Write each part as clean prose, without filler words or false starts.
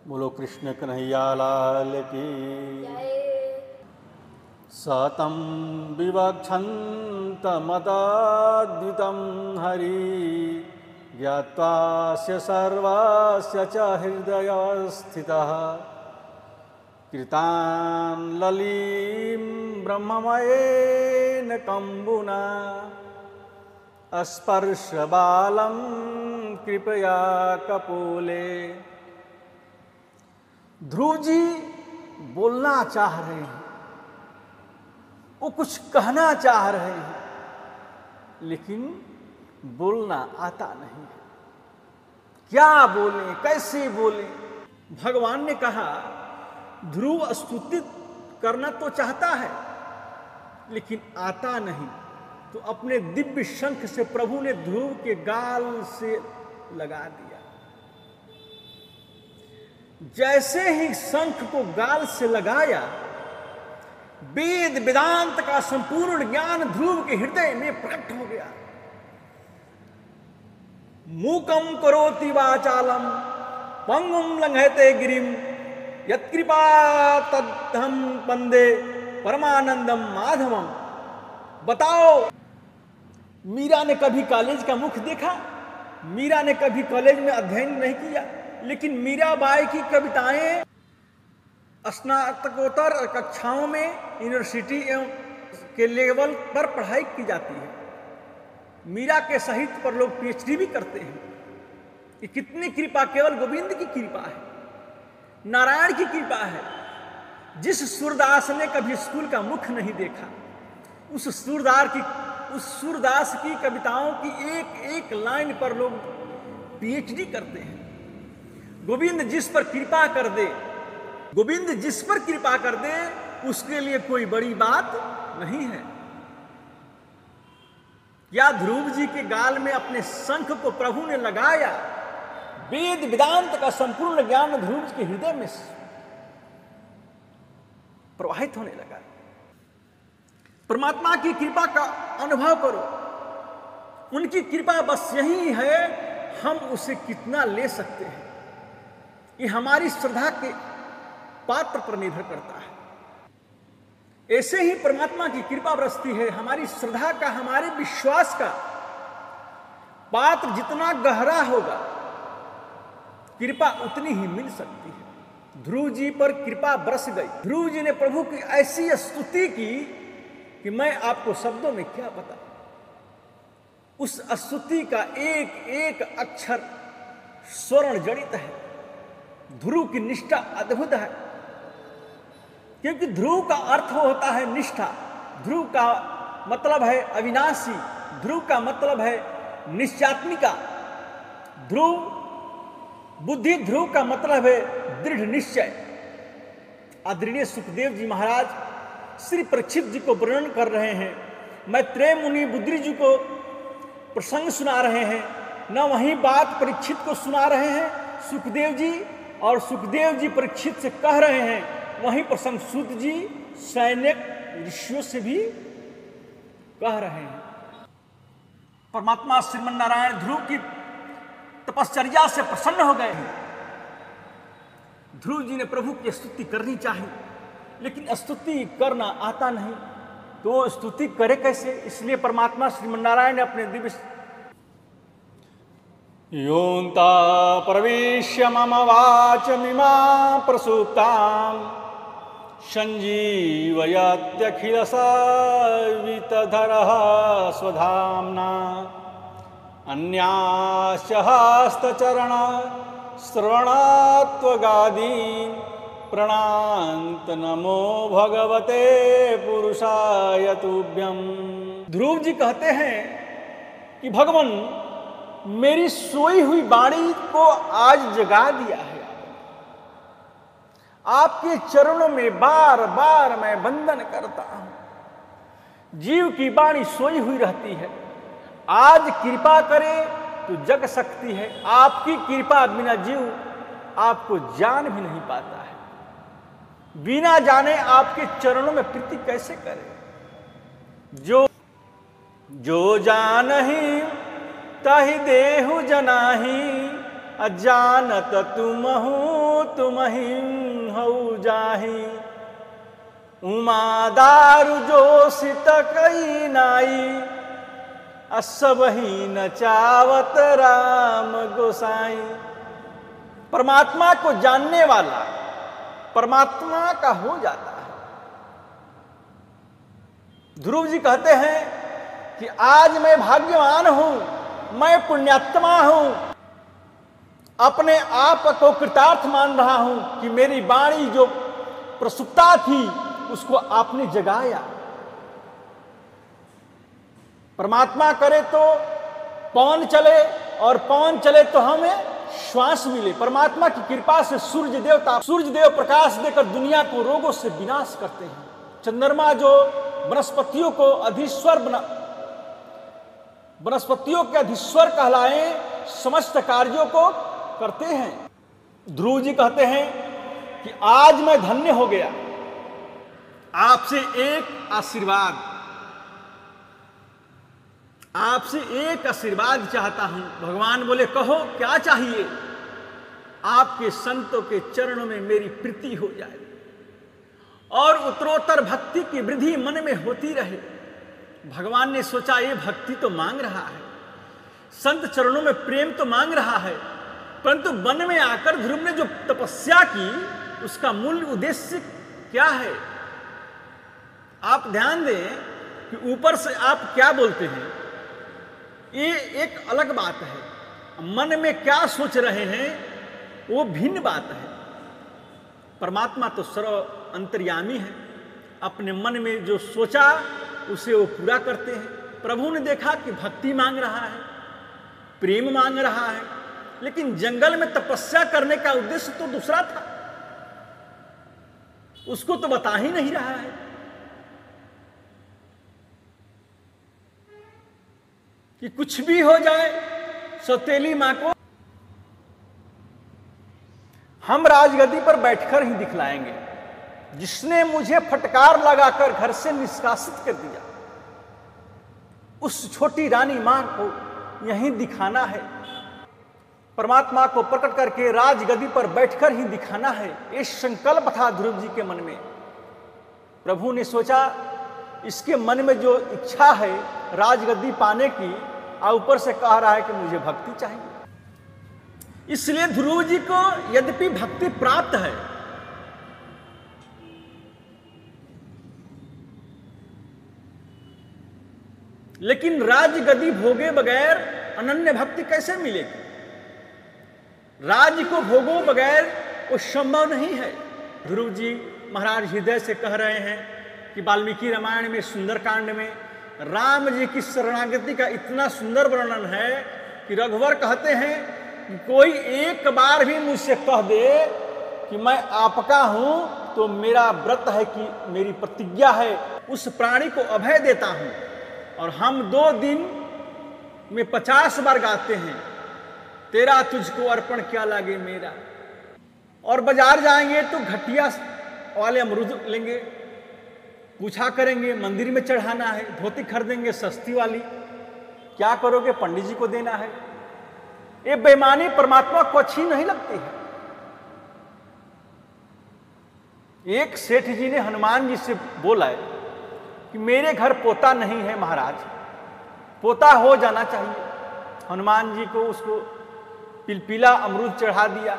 बोलो कृष्ण कन्हैया लाल की। सतं विवक्षन्तमतद्वितं हरि ज्ञात्वास्य सर्वस्य च हृदयस्थितः कृतां ललीं ब्रह्ममयेन कम्बुना स्पर्शबालं कृपया कपोले। ध्रुव जी बोलना चाह रहे हैं, वो कुछ कहना चाह रहे हैं, लेकिन बोलना आता नहीं है। क्या बोलें, कैसे बोलें? भगवान ने कहा ध्रुव स्तुति करना तो चाहता है लेकिन आता नहीं, तो अपने दिव्य शंख से प्रभु ने ध्रुव के गाल से लगा दिया। जैसे ही शंख को गाल से लगाया, वेद वेदांत का संपूर्ण ज्ञान ध्रुव के हृदय में प्रकट हो गया। मूकं करोति वाचालम पंगुम लंघयते गिरिम यत्कृपा तद्धं वन्दे परमानंदम माधवम। बताओ, मीरा ने कभी कॉलेज का मुख देखा? मीरा ने कभी कॉलेज में अध्ययन नहीं किया, लेकिन मीराबाई की कविताएं स्नातकोत्तर कक्षाओं में यूनिवर्सिटी के लेवल पर पढ़ाई की जाती है। मीरा के साहित्य पर लोग पीएचडी भी करते हैं। ये कितनी कृपा, केवल गोविंद की कृपा है, नारायण की कृपा है। जिस सूरदास ने कभी स्कूल का मुख नहीं देखा, उस सूरदास की कविताओं की एक एक लाइन पर लोग पीएचडी करते हैं। गोविंद जिस पर कृपा कर दे, गोविंद जिस पर कृपा कर दे, उसके लिए कोई बड़ी बात नहीं है। या ध्रुव जी के गाल में अपने शंख को प्रभु ने लगाया, वेद वेदांत का संपूर्ण ज्ञान ध्रुव के हृदय में प्रवाहित होने लगा। परमात्मा की कृपा का अनुभव करो। उनकी कृपा बस यही है, हम उसे कितना ले सकते हैं ये हमारी श्रद्धा के पात्र पर निर्भर करता है। ऐसे ही परमात्मा की कृपा बरसती है। हमारी श्रद्धा का, हमारे विश्वास का पात्र जितना गहरा होगा, कृपा उतनी ही मिल सकती है। ध्रुव जी पर कृपा बरस गई। ध्रुव जी ने प्रभु की ऐसी स्तुति की कि मैं आपको शब्दों में क्या बताऊं। उस स्तुति का एक एक अक्षर स्वर्ण जड़ित है। ध्रुव की निष्ठा अद्भुत है, क्योंकि ध्रुव का अर्थ होता है निष्ठा। ध्रुव का मतलब है अविनाशी, ध्रुव का मतलब है निश्चयात्मिका। ध्रुव बुद्धि, ध्रुव का मतलब है दृढ़ निश्चय। आदरणीय सुखदेव जी महाराज श्री परीक्षित जी को वर्णन कर रहे हैं। मैत्रेय मुनि बुद्धि जी को प्रसंग सुना रहे हैं, न वही बात परीक्षित को सुना रहे हैं सुखदेव जी, और सुखदेव जी परीक्षित से कह रहे हैं वहीं प्रसंग सूत जी सैनिक ऋषियों से भी कह रहे हैं। परमात्मा श्रीमन नारायण ध्रुव की तपश्चर्या से प्रसन्न हो गए हैं। ध्रुव जी ने प्रभु की स्तुति करनी चाहिए, लेकिन स्तुति करना आता नहीं, तो स्तुति करे कैसे? इसलिए परमात्मा श्रीमन नारायण ने अपने दिव्य योऽन्ता प्रविश्य मम वाचमिमां प्रसूप्तां सञ्जीवयत्यखिलसावितधरः स्वधाम्ना अन्याश्च हस्तचरण श्रवणात्वगादीन् प्रणान्त नमो भगवते पुरुषाय तुभ्यं। ध्रुव जी कहते हैं कि भगवान मेरी सोई हुई वाणी को आज जगा दिया है। आपके चरणों में बार बार मैं वंदन करता हूं। जीव की वाणी सोई हुई रहती है, आज कृपा करे तो जग सकती है। आपकी कृपा बिना जीव आपको जान भी नहीं पाता है। बिना जाने आपके चरणों में प्रीति कैसे करे? जो जानहि ताहि देहु जनाहि अजानत तुमहु तुमहिं हऊ जाहि, उमादारु जोशित कई नाई, असबही न चावत राम गोसाई। परमात्मा को जानने वाला परमात्मा का हो जाता है। ध्रुव जी कहते हैं कि आज मैं भाग्यवान हूं, मैं पुण्यात्मा हूं, अपने आप को कृतार्थ मान रहा हूं कि मेरी वाणी जो प्रसुप्ता थी उसको आपने जगाया। परमात्मा करे तो पवन चले और पवन चले तो हमें श्वास मिले। परमात्मा की कृपा से सूर्य देव प्रकाश देकर दुनिया को रोगों से विनाश करते हैं। चंद्रमा जो वनस्पतियों के अधीश्वर कहलाए, समस्त कार्यों को करते हैं। ध्रुव जी कहते हैं कि आज मैं धन्य हो गया, आपसे एक आशीर्वाद चाहता हूं। भगवान बोले कहो क्या चाहिए? आपके संतों के चरणों में मेरी प्रीति हो जाए और उत्तरोत्तर भक्ति की वृद्धि मन में होती रहे। भगवान ने सोचा ये भक्ति तो मांग रहा है, संत चरणों में प्रेम तो मांग रहा है, परंतु वन में आकर ध्रुव ने जो तपस्या की उसका मूल उद्देश्य क्या है? आप ध्यान दें कि ऊपर से आप क्या बोलते हैं ये एक अलग बात है, मन में क्या सोच रहे हैं वो भिन्न बात है। परमात्मा तो सर्व अंतर्यामी है, अपने मन में जो सोचा उसे वो पूरा करते हैं। प्रभु ने देखा कि भक्ति मांग रहा है, प्रेम मांग रहा है, लेकिन जंगल में तपस्या करने का उद्देश्य तो दूसरा था, उसको तो बता ही नहीं रहा है। कि कुछ भी हो जाए सौतेली मां को हम राजगद्दी पर बैठकर ही दिखलाएंगे। जिसने मुझे फटकार लगाकर घर से निष्कासित कर दिया उस छोटी रानी मां को यहीं दिखाना है। परमात्मा को प्रकट करके राजगद्दी पर बैठकर ही दिखाना है, ये संकल्प था ध्रुव जी के मन में। प्रभु ने सोचा इसके मन में जो इच्छा है राजगद्दी पाने की, और ऊपर से कह रहा है कि मुझे भक्ति चाहिए। इसलिए ध्रुव जी को यद्यपि भक्ति प्राप्त है, लेकिन राजगद्दी भोगे बगैर अनन्य भक्ति कैसे मिलेगी? राज्य को भोगो बगैर वो संभव नहीं है। ध्रुव जी महाराज हृदय से कह रहे हैं कि वाल्मीकि रामायण में सुंदरकांड में राम जी की शरणागति का इतना सुंदर वर्णन है कि रघुवर कहते हैं कि कोई एक बार भी मुझसे कह दे कि मैं आपका हूं तो मेरा व्रत है कि मेरी प्रतिज्ञा है उस प्राणी को अभय देता हूं। और हम 2 दिन में 50 बार गाते हैं तेरा तुझको अर्पण क्या लागे मेरा। और बाजार जाएंगे तो घटिया वाले अमरूद लेंगे, पूछा करेंगे मंदिर में चढ़ाना है, धोती खरीदेंगे सस्ती वाली, क्या करोगे पंडित जी को देना है। ये बेईमानी परमात्मा को अच्छी नहीं लगती है। एक सेठ जी ने हनुमान जी से बोला है कि मेरे घर पोता नहीं है महाराज, पोता हो जाना चाहिए। हनुमान जी को उसको पिलपिला अमरूद चढ़ा दिया।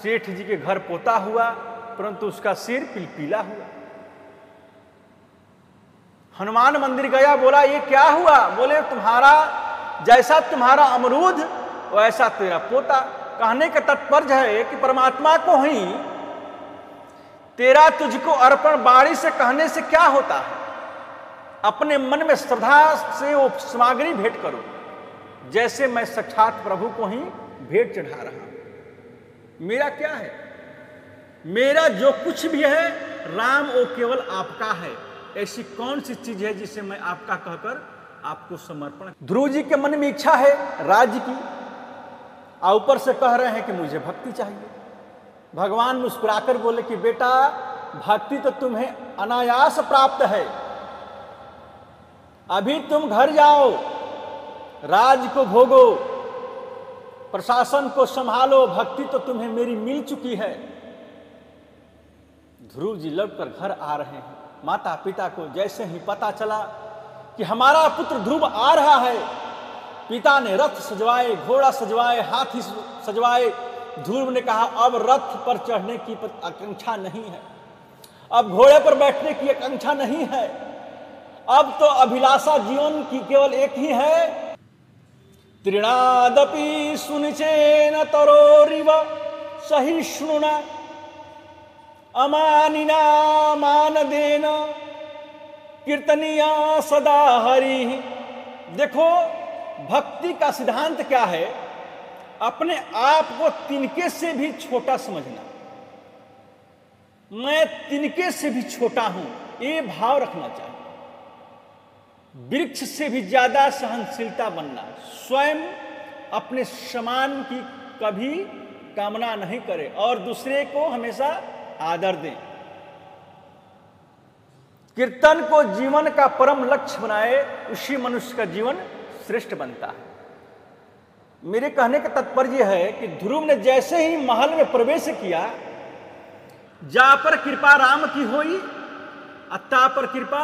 सेठ जी के घर पोता हुआ परंतु उसका सिर पिलपिला हुआ। हनुमान मंदिर गया, बोला ये क्या हुआ? बोले जैसा तुम्हारा अमरूद वैसा तेरा पोता। कहने का तात्पर्य है कि परमात्मा को ही तेरा तुझको अर्पण बाणी से कहने से क्या होता है, अपने मन में श्रद्धा से वो सामग्री भेंट करो। जैसे मैं साक्षात प्रभु को ही भेंट चढ़ा रहा हूं। मेरा क्या है? मेरा जो कुछ भी है राम वो केवल आपका है। ऐसी कौन सी चीज है जिसे मैं आपका कहकर आपको समर्पण। ध्रुव जी के मन में इच्छा है राज्य की, और ऊपर से कह रहे हैं कि मुझे भक्ति चाहिए। भगवान मुस्कुराकर बोले कि बेटा भक्ति तो तुम्हें अनायास प्राप्त है, अभी तुम घर जाओ, राज को भोगो। प्रशासन को संभालो, भक्ति तो तुम्हें मेरी मिल चुकी है। ध्रुव जी लौटकर घर आ रहे हैं। माता पिता को जैसे ही पता चला कि हमारा पुत्र ध्रुव आ रहा है, पिता ने रथ सजवाए, घोड़ा सजवाए, हाथी सजवाए। ध्रुव ने कहा अब रथ पर चढ़ने की आकांक्षा नहीं है, अब घोड़े पर बैठने की आकांक्षा नहीं है, अब तो अभिलाषा जीवन की केवल एक ही है। तृणादपि सुनिचेन तरोरिव सहिष्णुना अमानिना मानदेन कीर्तनीया सदा हरि। देखो भक्ति का सिद्धांत क्या है, अपने आप को तिनके से भी छोटा समझना। मैं तिनके से भी छोटा हूं, ये भाव रखना चाहिए। वृक्ष से भी ज्यादा सहनशीलता बनना, स्वयं अपने समान की कभी कामना नहीं करे और दूसरे को हमेशा आदर दें। कीर्तन को जीवन का परम लक्ष्य बनाए, उसी मनुष्य का जीवन श्रेष्ठ बनता है। मेरे कहने का तात्पर्य है कि ध्रुव ने जैसे ही महल में प्रवेश किया, जा पर कृपा राम की होई, अत्ता पर कृपा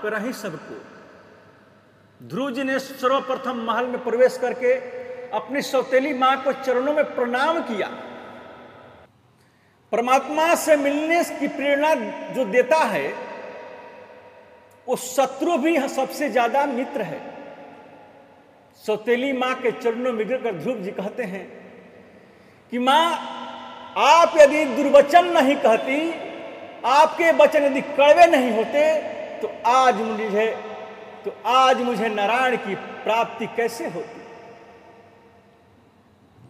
करहि सबको। ध्रुव जी ने सर्वप्रथम महल में प्रवेश करके अपनी सौतेली मां को चरणों में प्रणाम किया। परमात्मा से मिलने की प्रेरणा जो देता है, वो शत्रु भी सबसे ज्यादा मित्र है। सौतेली मां के चरणों में गिरकर ध्रुव जी कहते हैं कि मां, आप यदि दुर्वचन नहीं कहती, आपके वचन यदि कड़वे नहीं होते, तो आज मुझे नारायण की प्राप्ति कैसे होती।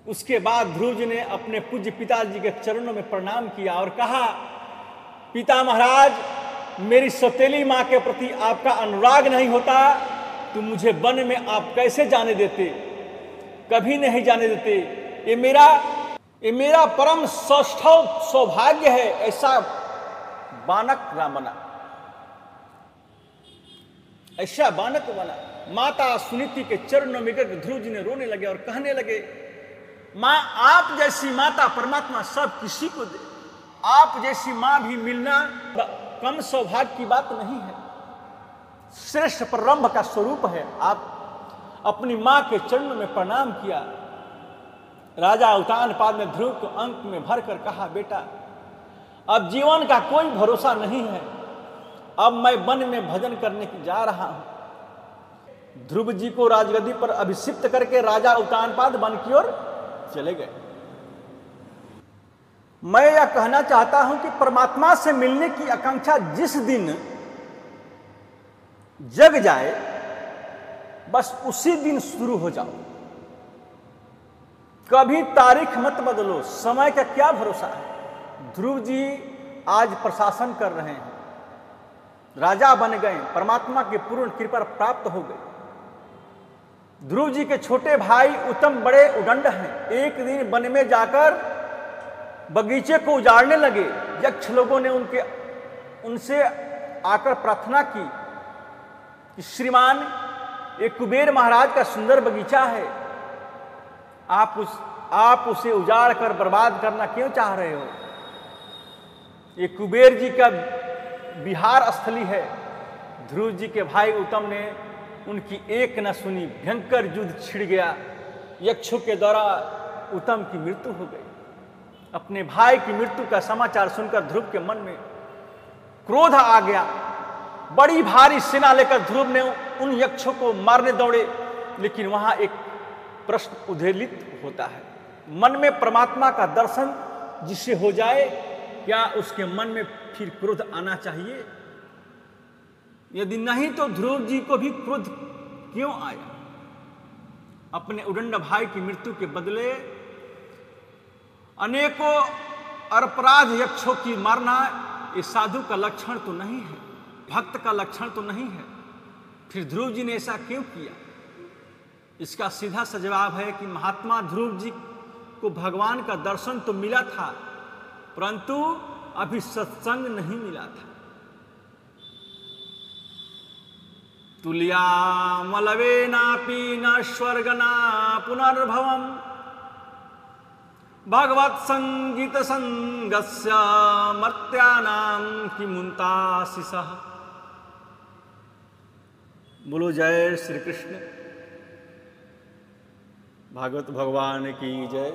उसके बाद ध्रुव जी ने अपने पूज्य पिताजी के चरणों में प्रणाम किया और कहा, पिता महाराज, मेरी सौतेली मां के प्रति आपका अनुराग नहीं होता तो मुझे वन में आप कैसे जाने देते, कभी नहीं जाने देते। ये मेरा परम सौभाग्य है। ऐसा बानक बना, ऐसा बानक बना। माता सुनीति के चरणों में गिर ध्रुव जी ने रोने लगे और कहने लगे, मां, आप जैसी माता परमात्मा सब किसी को दे, आप जैसी मां भी मिलना कम सौभाग्य की बात नहीं है, श्रेष्ठ प्रारंभ का स्वरूप है। आप अपनी मां के चरणों में प्रणाम किया। राजा उत्तानपाद ने ध्रुव को अंक में भरकर कहा, बेटा, अब जीवन का कोई भरोसा नहीं है, अब मैं वन में भजन करने की जा रहा हूं। ध्रुव जी को राजगद्दी पर अभिषिक्त करके राजा उत्तानपाद वन की ओर चले गए। मैं यह कहना चाहता हूं कि परमात्मा से मिलने की आकांक्षा जिस दिन जग जाए, बस उसी दिन शुरू हो जाओ। कभी तारीख मत बदलो, समय का क्या भरोसा है। ध्रुव जी आज प्रशासन कर रहे हैं, राजा बन गए, परमात्मा की पूर्ण कृपा प्राप्त हो गई। ध्रुव जी के छोटे भाई उत्तम बड़े उदंड हैं। एक दिन वन में जाकर बगीचे को उजाड़ने लगे। यक्ष लोगों ने उनसे आकर प्रार्थना की कि श्रीमान, एक कुबेर महाराज का सुंदर बगीचा है, आप उसे उजाड़ कर बर्बाद करना क्यों चाह रहे हो। ये कुबेर जी का विहार स्थली है। ध्रुव जी के भाई उत्तम ने उनकी एक न सुनी, भयंकर युद्ध छिड़ गया। यक्षों के द्वारा उत्तम की मृत्यु हो गई। अपने भाई की मृत्यु का समाचार सुनकर ध्रुव के मन में क्रोध आ गया। बड़ी भारी सेना लेकर ध्रुव ने उन यक्षों को मारने दौड़े, लेकिन वहां एक प्रश्न उद्वेलित होता है। मन में परमात्मा का दर्शन जिसे हो जाए, क्या उसके मन में फिर क्रोध आना चाहिए? यदि नहीं तो ध्रुव जी को भी क्रोध क्यों आया? अपने उदंड भाई की मृत्यु के बदले अनेकों अपराध यक्षों की मारना, ये साधु का लक्षण तो नहीं है, भक्त का लक्षण तो नहीं है। फिर ध्रुव जी ने ऐसा क्यों किया? इसका सीधा सा जवाब है कि महात्मा ध्रुव जी को भगवान का दर्शन तो मिला था, परंतु अभी सत्संग नहीं मिला था। तुल्या मलवे नापी न स्वर्ग ना पुनर्भवम भगवत संगीत संगस्य मर्त्यानां किमुंताशिषः। बोलो जय श्री कृष्ण। भागवत भगवान की जय।